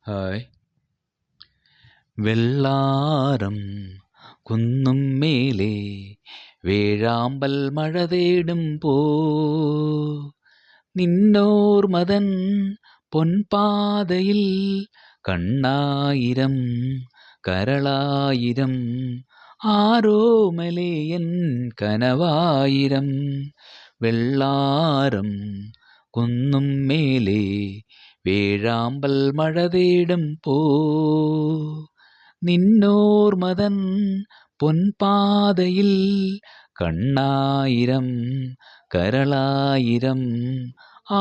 Hi. വെള്ളാരം കുന്നും മേലെ വേഴാമ്പൽ മഴ തേടുമ്പോ നിന്നോർമതൻ പൊൻപാതയിൽ കണ്ണായിരം കരളായിരം ആരോമലേയൻ കനവായിരം. വെള്ളാരം കുന്നും മേലെ വേഴാമ്പൽ മഴ തേടുമ്പോ നിന്നോർമതൻ പൊൻപാതയിൽ കണ്ണായിരം കരളായിരം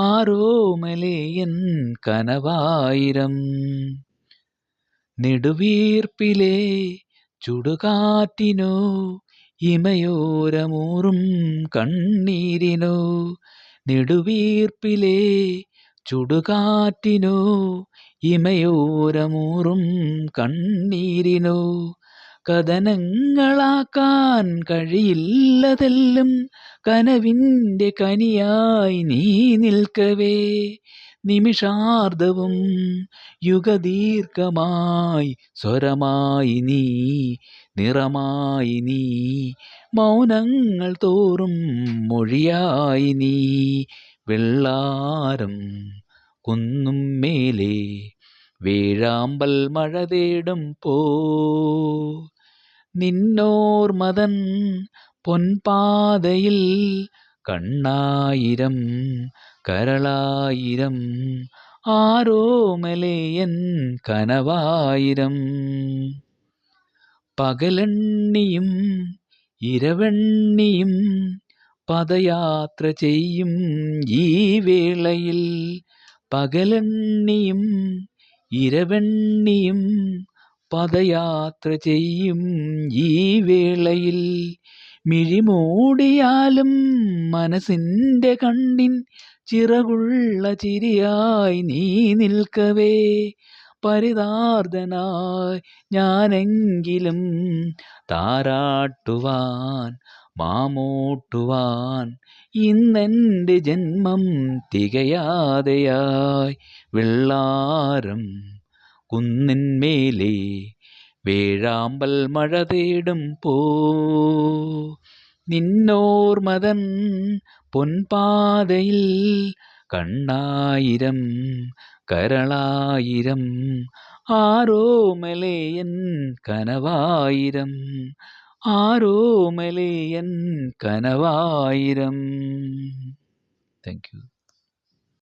ആരോമലേയൻ കനവായിരം. നെടുവീർപ്പിലെ ചുടുകാറ്റിനോ ഇമയോരമൂറും കണ്ണീരിനോ, നെടുവീർപ്പിലെ ചുടുകാറ്റിനോ ഇമയോരമൂറും കണ്ണീരിനോ, കഥനങ്ങളാക്കാൻ കഴിയില്ലതെല്ലും കനവിൻ്റെ കനിയായി നീ നിൽക്കവേ, നിമിഷാർദ്ധവും യുഗദീർഘമായി സ്വരമായി നീ നിറമായി നീ മൗനങ്ങൾ തോറും മൊഴിയായി നീ. വെള്ളാരം കുന്നും മേലെ വേഴാമ്പൽ മഴ തേടുമ്പോ നിന്നോർമതൻ പൊൻപാതയിൽ കണ്ണായിരം കരളായിരം ആരോമലേയൻ കനവായിരം. പകലെണ്ണിയും ഇരവെണ്ണിയും പദയാത്ര ചെയ്യും ഈ വേളയിൽ, പകലെണ്ണിയും ഇരവെണ്ണിയും പദയാത്ര ചെയ്യും ഈ വേളയിൽ, മിഴിമൂടിയാലും മനസ്സിൻ്റെ കണ്ണിൻ ചിറകുള്ള ചിരിയായി നീ നിൽക്കവേ, പരിതാർദ്ധനായി ഞാനെങ്കിലും താരാട്ടുവാൻ മാമൂട്ടുവാൻ ഇന്നെൻ്റെ ജന്മം തികയാതെയായി. വെള്ളാരം കുന്നിന്മേലെ വേഴാമ്പൽ മഴ തേടുമ്പോ നിന്നോർമതൻ പൊൻപാതയിൽ കണ്ണായിരം കരളായിരം ആരോമലേയൻ കനവായിരം ആരോമലേയൻ കനവായിരം. Thank you.